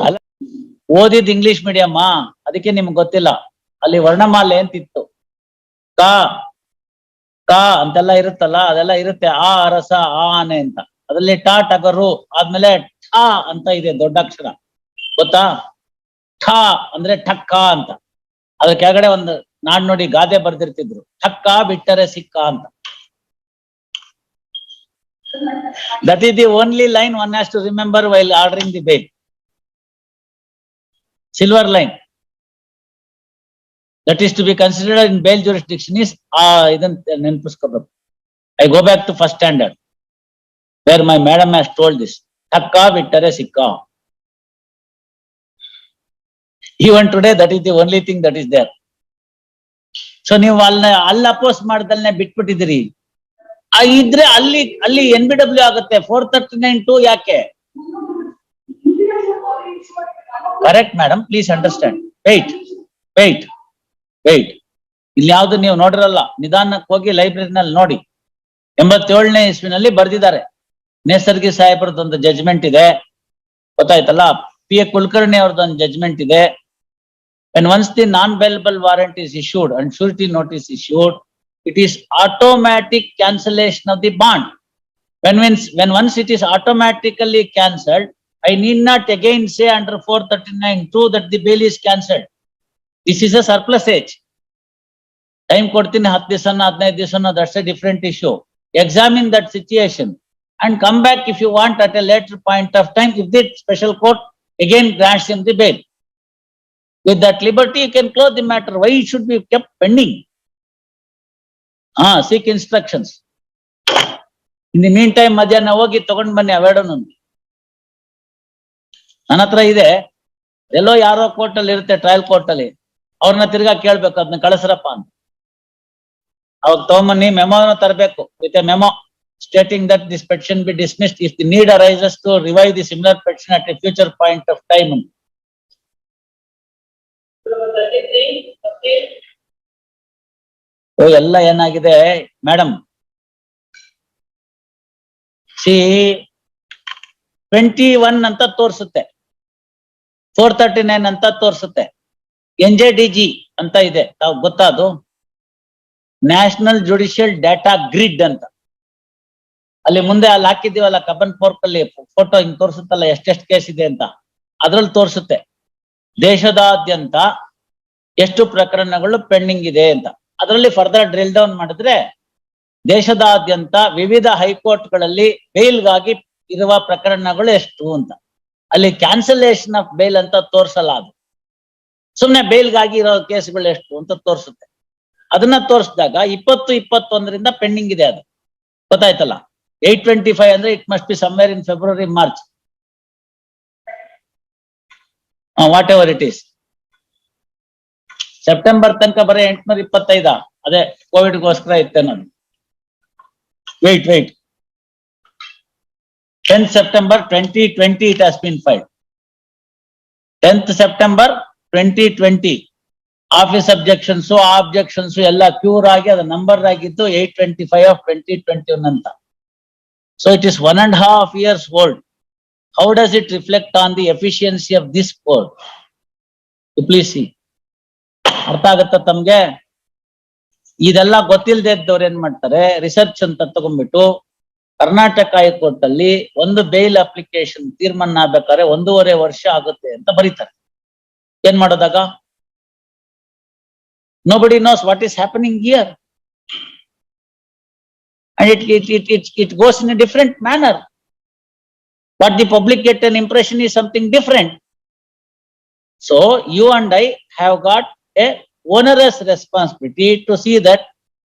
ಅಲ್ಲ, ಓದಿದ್ ಇಂಗ್ಲಿಷ್ ಮೀಡಿಯಮ್ಮ, ಅದಕ್ಕೆ ನಿಮ್ಗೆ ಗೊತ್ತಿಲ್ಲ. ಅಲ್ಲಿ ವರ್ಣಮಾಲೆ ಅಂತಿತ್ತು. ಕ ಕ ಅಂತೆಲ್ಲ ಇರುತ್ತಲ್ಲ, ಅದೆಲ್ಲ ಇರುತ್ತೆ. ಆ ಅರಸ, ಆ ಆನೆ ಅಂತ. ಅದ್ರಲ್ಲಿ ಟ ಟಗರು ಆದ್ಮೇಲೆ ಠ ಅಂತ ಇದೆ, ದೊಡ್ಡ ಅಕ್ಷರ, ಗೊತ್ತಾ? ಠ ಅಂದ್ರೆ ಠಕ್ಕ ಅಂತ. ಅದ್ರ ಕೆಳಗಡೆ ಒಂದು ನಾಡ್ ನೋಡಿ ಗಾದೆ ಬರ್ದಿರ್ತಿದ್ರು, ಠಕ್ಕ ಬಿಟ್ಟರೆ ಸಿಕ್ಕ ಅಂತ. That is the only line one has to remember while ordering the bail. Silver line that is to be considered in bail jurisdiction is I go back to first standard where my madam has told this. Thakka vittare sikka. Even today that is the only thing that is there. So ನೀವು ಅಲ್ಲಿ oppose ಮಾಡ್ದಲ್ನೆ ಬಿಟ್ಬಿಟ್ಟಿದ್ದೀರಿ. ಇದ್ರೆ ಅಲ್ಲಿ NBW ಆಗುತ್ತೆ. 439(2) ಯಾಕೆ? Correct madam, please understand. Wait ಇಲ್ಲಿ ಯಾವ್ದು ನೀವು ನೋಡಿರಲ್ಲ, ನಿಧಾನಕ್ಕೆ ಹೋಗಿ ಲೈಬ್ರರಿನಲ್ಲಿ ನೋಡಿ. 87ನೇ ಇಸ್ವಿನಲ್ಲಿ ಬರ್ದಿದ್ದಾರೆ. ನೇಸರ್ಗಿ ಸಾಹೇಬ್ರದೊಂದು ಜಜ್ಮೆಂಟ್ ಇದೆ, ಗೊತ್ತಾಯ್ತಲ್ಲ. PA ಕುಲಕರ್ಣಿ ಅವ್ರದ್ದೊಂದು ಜಜ್ಮೆಂಟ್ ಇದೆ. When once the non-bailable warrant is issued and surety notice issued, it is automatic cancellation of the bond. When once it is automatically cancelled, I need not again say under 439(2) that the bail is cancelled. This is a surplusage. Time ಕೊಡ್ತೀನಿ 10 ದಿವಸನ 15 ದಿವಸನ, that's a different issue. Examine that situation and come back if you want at a later point of time, if the special court again grants him the bail. With that liberty you can close the matter. Why it should be kept pending? Seek instructions. In the meantime ಮಧ್ಯಾಹ್ನ ಹೋಗಿ ತಗೊಂಡ್ ಬನ್ನಿ ಅವೆರಡನ್ನು. ನನ್ನ ಹತ್ರ ಇದೆ, ಎಲ್ಲೋ ಯಾರೋ court ಅಲ್ಲಿ ಇರುತ್ತೆ, ಟ್ರಯಲ್ ಕೋರ್ಟ್ ಅಲ್ಲಿ. ಅವ್ರನ್ನ ತಿರ್ಗಾ ಕೇಳ್ಬೇಕು, ಅದನ್ನ ಕಳಿಸ್ರಪ್ಪ ಅಂತ. ಅವಾಗ ತಗೊಂಬನ್ನಿ, ಮೆಮೋನ ತರಬೇಕು with a memo stating that this petition be dismissed if the need arises to revive the similar petition at a future point of time. ಎಲ್ಲ ಏನಾಗಿದೆ ಮೇಡಮ್, ಸಿ 21 ಅಂತ ತೋರಿಸುತ್ತೆ, 439 ಅಂತ ತೋರಿಸುತ್ತೆ. NJDG ಅಂತ ಇದೆ, ತಾವು ಗೊತ್ತಾ? ಅದು ನ್ಯಾಷನಲ್ ಜುಡಿಷಿಯಲ್ ಡಾಟಾ ಗ್ರಿಡ್ ಅಂತ. ಅಲ್ಲಿ ಮುಂದೆ ಅಲ್ಲಿ ಹಾಕಿದೀವಲ್ಲ ಕಬ್ಬನ್ ಫೋರ್ಕ್ ಅಲ್ಲಿ ಫೋಟೋ ಹಿಂಗ್ ತೋರಿಸುತ್ತಲ್ಲ, ಎಷ್ಟೆಷ್ಟು ಕೇಸ್ ಇದೆ ಅಂತ. ಅದ್ರಲ್ಲಿ ತೋರಿಸುತ್ತೆ ದೇಶದಾದ್ಯಂತ ಎಷ್ಟು ಪ್ರಕರಣಗಳು ಪೆಂಡಿಂಗ್ ಇದೆ ಅಂತ. ಅದರಲ್ಲಿ ಫರ್ದರ್ ಡ್ರಿಲ್ ಡೌನ್ ಮಾಡಿದ್ರೆ ದೇಶದಾದ್ಯಂತ ವಿವಿಧ ಹೈಕೋರ್ಟ್ಗಳಲ್ಲಿ ಬೇಲ್ಗಾಗಿ ಇರುವ ಪ್ರಕರಣಗಳು ಎಷ್ಟು ಅಂತ. ಅಲ್ಲಿ ಕ್ಯಾನ್ಸಲೇಷನ್ ಆಫ್ ಬೇಲ್ ಅಂತ ತೋರ್ಸಲ್ಲ, ಅದು ಸುಮ್ನೆ ಬೇಲ್ಗಾಗಿ ಇರೋ ಕೇಸ್ಗಳು ಎಷ್ಟು ಅಂತ ತೋರಿಸುತ್ತೆ. ಅದನ್ನ ತೋರಿಸಿದಾಗ 2021ರಿಂದ ಪೆಂಡಿಂಗ್ ಇದೆ, ಅದು ಗೊತ್ತಾಯ್ತಲ್ಲ. 825 ಅಂದ್ರೆ it must be somewhere in February March, whatever it is. September ತನಕ ಬರೀ 825, ಅದೇ ಕೋವಿಡ್ಗೋಸ್ಕರ ಇತ್ತೇನದು. Wait 10th September 2020 it has been filed. 10th September 2020 office objections ಎಲ್ಲ ಕ್ಯೂರ್ ಆಗಿ ಅದು ನಂಬರ್ ಆಗಿದ್ದು 825 of 2021 ಅಂತ. So it is 1.5 years old. How does it reflect on the efficiency of this court? Please see. ಅರ್ಥ ಆಗತ್ತ ತಮ್ಗೆ? ಇದೆಲ್ಲ ಗೊತ್ತಿಲ್ಲದೆ ಇದ್ದವ್ರು ಏನ್ ಮಾಡ್ತಾರೆ, ರಿಸರ್ಚ್ ಅಂತ ತಗೊಂಡ್ಬಿಟ್ಟು ಕರ್ನಾಟಕ ಹೈಕೋರ್ಟ್ ಅಲ್ಲಿ ಒಂದು ಬೇಲ್ ಅಪ್ಲಿಕೇಶನ್ ತೀರ್ಮಾನ ಆಗ್ಬೇಕಾದ್ರೆ 1.5 ವರ್ಷ ಆಗುತ್ತೆ ಅಂತ ಬರೀತಾರೆ. ಏನ್ ಮಾಡೋದಾಗ? Nobody knows what is happening here, and it goes in a different manner. What the public get an impression is something different. So you and I have got a onerous responsibility to see that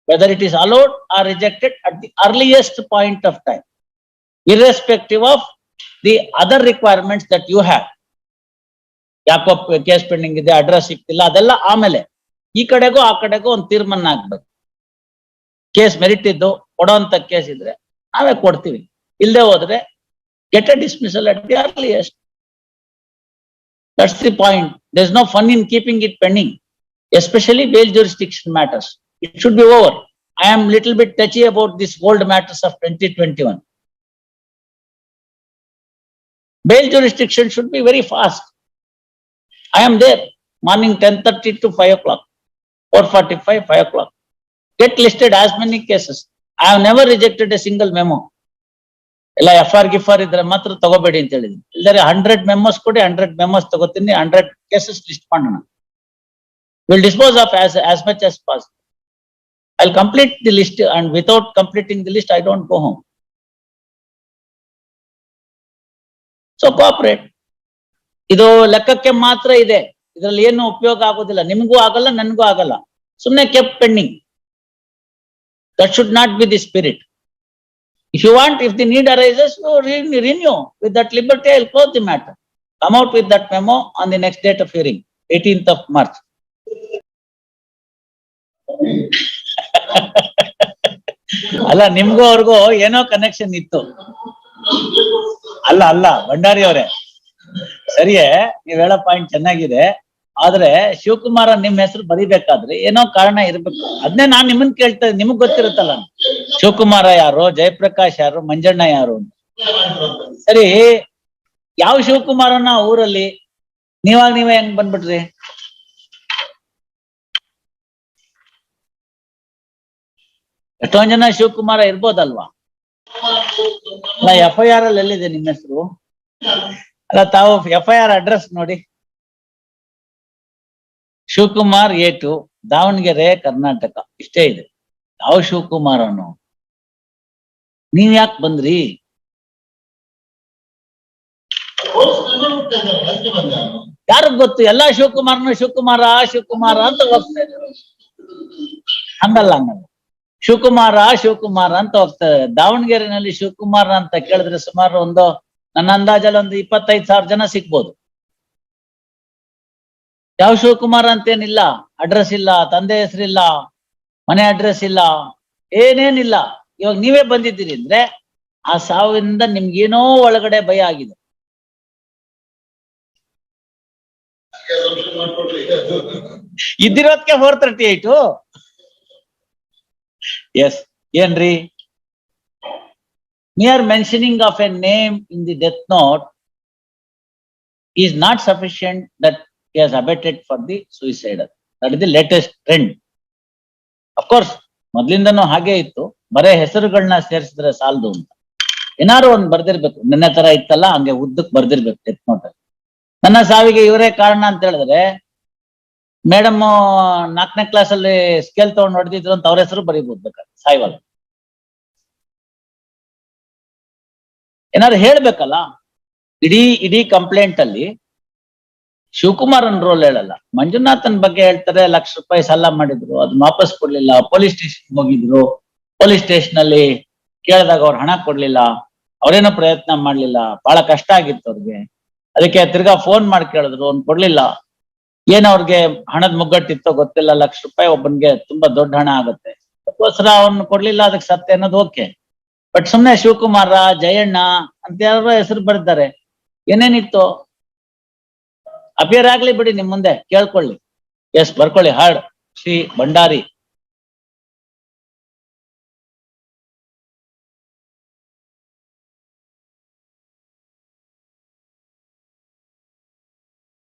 whether it is allowed or rejected at the earliest point of time, irrespective of the other requirements that you have. ಯಾಕೋ case pending ಇದೆ, address ಸಿಕ್ತಿಲ್ಲ, ಅದೆಲ್ಲ ಆಮೇಲೆ. ಈ ಕಡೆಗೂ ಆ ಕಡೆಗೂ ಒಂದು ತೀರ್ಮಾನ ಆಗ್ಬೇಕು. ಕೇಸ್ ಮೆರಿಟ್ ಇದ್ದು ಕೊಡೋಂತ ಕೇಸ್ ಇದ್ರೆ ನಾವೇ ಕೊಡ್ತೀವಿ, ಇಲ್ಲದೆ ಹೋದ್ರೆ Get a dismissal at the earliest. That's the point. There's no fun in keeping it pending, especially bail jurisdiction matters. It should be over. I am little bit touchy about this old matters of 2021. Bail jurisdiction should be very fast. I am there, morning 10:30 to 5 o'clock, 4:45, 5 o'clock. Get listed as many cases. I have never rejected a single memo. ಎಲ್ಲ FR ಗಿಫಾರ್ ಇದ್ರೆ ಮಾತ್ರ ತಗೋಬೇಡಿ ಅಂತ ಹೇಳಿದ್ವಿ. ಇಲ್ಲದ್ರೆ 100 ಮೆಮೋಸ್ ಕೊಡಿ, 100 ಮೆಮೋಸ್ ತಗೋತೀನಿ, 100 cases list ಮಾಡೋಣ. We'll dispose of as much as possible. I'll complete the list, and without completing the list, I don't go home. So cooperate. ಇದು ಲೆಕ್ಕಕ್ಕೆ ಮಾತ್ರ ಇದೆ, ಇದರಲ್ಲಿ ಏನು ಉಪಯೋಗ ಆಗೋದಿಲ್ಲ, ನಿಮಗೂ ಆಗಲ್ಲ, ನನಗೂ ಆಗಲ್ಲ. ಸುಮ್ಮನೆ ಕೆಪ್ pending. That should not be the spirit. If you want, if the need arises, you renew. With that liberty, I'll close the matter. Come out with that memo on the next date of hearing, 18th of March. ಅಲ್ಲ, ನಿಮ್ಗೂ ಅವ್ರಿಗೂ ಏನೋ connection ಇತ್ತು. ಅಲ್ಲ ಭಂಡಾರಿ ಅವರೇ, ಸರಿಯೇ, ನೀವ್ ಹೇಳೋ ಪಾಯಿಂಟ್ ಚೆನ್ನಾಗಿದೆ. ಆದ್ರೆ ಶಿವಕುಮಾರ ನಿಮ್ ಹೆಸರು ಬರಿಬೇಕಾದ್ರೆ ಏನೋ ಕಾರಣ ಇರ್ಬೇಕು. ಅದನ್ನೇ ನಾನ್ ನಿಮ್ಮನ್ ಕೇಳ್ತಾ ಇದ್ದೀನಿ, ನಿಮಗ್ ಗೊತ್ತಿರುತ್ತಲ್ಲ ಶಿವಕುಮಾರ ಯಾರು, ಜಯಪ್ರಕಾಶ್ ಯಾರು, ಮಂಜಣ್ಣ ಯಾರು ಅಂತ. ಸರಿ, ಯಾವ ಶಿವಕುಮಾರನ ಊರಲ್ಲಿ ನೀವೇ ಹೆಂಗ್ ಬಂದ್ಬಿಟ್ರಿ? ಎಷ್ಟೊಂದ್ ಜನ ಶಿವಕುಮಾರ ಇರ್ಬೋದಲ್ವಾ? ಅಲ್ಲ, FIR ಅಲ್ಲಿ ಎಲ್ಲಿದೆ ನಿಮ್ಮ ಹೆಸರು? ಅಲ್ಲ, ತಾವು FIR ಅಡ್ರೆಸ್ ನೋಡಿ. ಶಿವಕುಮಾರ್ A2, ದಾವಣಗೆರೆ, ಕರ್ನಾಟಕ, ಇಷ್ಟೇ ಇದೆ. ಯಾವ ಶಿವಕುಮಾರನು? ನೀವ್ ಯಾಕೆ ಬಂದ್ರಿ? ಯಾರಿಗ್ ಗೊತ್ತು? ಎಲ್ಲಾ ಶಿವಕುಮಾರನು ಶಿವಕುಮಾರ ಅಂತ ಹೋಗ್ತಾ ಇದ್ದಾರೆ. ಹಂಗಲ್ಲ, ಶಿವಕುಮಾರ ಅಂತ ಹೋಗ್ತಾರೆ. ದಾವಣಗೆರೆನಲ್ಲಿ ಶಿವಕುಮಾರ ಅಂತ ಕೇಳಿದ್ರೆ ಸುಮಾರು ನನ್ನ ಅಂದಾಜಲ್ಲಿ 25,000 ಜನ ಸಿಗ್ಬೋದು. ಯಾವ ಶಿವಕುಮಾರ ಅಂತೇನಿಲ್ಲ, ಅಡ್ರೆಸ್ ಇಲ್ಲ, ತಂದೆ ಹೆಸರಿಲ್ಲ, ಮನೆ ಅಡ್ರೆಸ್ ಇಲ್ಲ, ಏನೇನಿಲ್ಲ. ಇವಾಗ ನೀವೇ ಬಂದಿದ್ದೀರಿ ಅಂದ್ರೆ ಆ ಸಾವಿನಿಂದ ನಿಮ್ಗೇನೋ ಒಳಗಡೆ ಭಯ ಆಗಿದೆ. ಇದ್ದಿರೋದಕ್ಕೆ 438. ಎಸ್, ಏನ್ರಿ? mere mentioning of a name in the death note is not sufficient that he has abetted for the suicide. That is the latest trend. Of course, ಮೊದ್ಲಿಂದನೂ ಹಾಗೆ ಇತ್ತು, ಬರೇ ಹೆಸರುಗಳನ್ನ ಸೇರಿಸಿದ್ರೆ ಸಾಲದು ಅಂತ ಏನಾರು ಒಂದ್ ಬರ್ದಿರ್ಬೇಕು. ನನ್ನ ತರ ಇತ್ತಲ್ಲ, ಹಂಗೆ ಉದ್ದಕ್ ಬರ್ದಿರ್ಬೇಕು ಡೆತ್ ನೋಟ್. ನನ್ನ ಸಾವಿಗೆ ಇವರೇ ಕಾರಣ ಅಂತ ಹೇಳಿದ್ರೆ, ಮೇಡಮ್ 4ನೇ ಕ್ಲಾಸಲ್ಲಿ ಸ್ಕೇಲ್ ತಗೊಂಡು ಹೊಡೆದಿದ್ರು ಅಂತ ಅವ್ರ ಹೆಸರು ಬರೀಬಹುದು ಬೇಕಾದ್ರೆ, ಸಾಯಿವಾಗ. ಏನಾದ್ರು ಹೇಳ್ಬೇಕಲ್ಲ. ಇಡೀ ಕಂಪ್ಲೇಂಟ್ ಅಲ್ಲಿ ಶಿವಕುಮಾರನ್ ರೋಲ್ ಹೇಳಲ್ಲ, ಮಂಜುನಾಥನ್ ಬಗ್ಗೆ ಹೇಳ್ತಾರೆ. ₹1,00,000 ಸಾಲ ಮಾಡಿದ್ರು, ಅದನ್ನ ವಾಪಸ್ ಕೊಡ್ಲಿಲ್ಲ, ಪೊಲೀಸ್ ಸ್ಟೇಷನ್ ಹೋಗಿದ್ರು, ಪೊಲೀಸ್ ಸ್ಟೇಷನ್ ಅಲ್ಲಿ ಕೇಳಿದಾಗ ಅವ್ರು ಹಣ ಕೊಡ್ಲಿಲ್ಲ, ಅವ್ರೇನೋ ಪ್ರಯತ್ನ ಮಾಡ್ಲಿಲ್ಲ, ಬಹಳ ಕಷ್ಟ ಆಗಿತ್ತು ಅವ್ರಿಗೆ. ಅದಕ್ಕೆ ತಿರ್ಗಾ ಫೋನ್ ಮಾಡಿ ಕೇಳಿದ್ರು, ಅವ್ನ್ ಕೊಡ್ಲಿಲ್ಲ. ಏನ್ ಅವ್ರಿಗೆ ಹಣದ ಮುಗ್ಗಟ್ಟಿತ್ತೋ ಗೊತ್ತಿಲ್ಲ, ₹1,00,000 ಒಬ್ಬನ್ಗೆ ತುಂಬಾ ದೊಡ್ಡ ಹಣ ಆಗುತ್ತೆ, ಅದಕ್ಕೋಸ್ಕರ ಅವ್ನು ಕೊಡ್ಲಿಲ್ಲ, ಅದಕ್ಕೆ ಸತ್ತೆ ಅನ್ನೋದು ಓಕೆ. ಬಟ್ ಸುಮ್ನೆ ಶಿವಕುಮಾರ, ಜಯಣ್ಣ ಅಂತ ಯಾರೋ ಹೆಸರು ಬರೆದಿದ್ದಾರೆ. ಏನೇನಿತ್ತು ಅಪಿಯರ್ ಆಗ್ಲಿ ಬಿಡಿ, ನಿಮ್ ಮುಂದೆ ಕೇಳ್ಕೊಳ್ಳಿ. ಎಸ್, ಬರ್ಕೊಳ್ಳಿ. ಹಾರ್ಡ್ ಶ್ರೀ ಭಂಡಾರಿ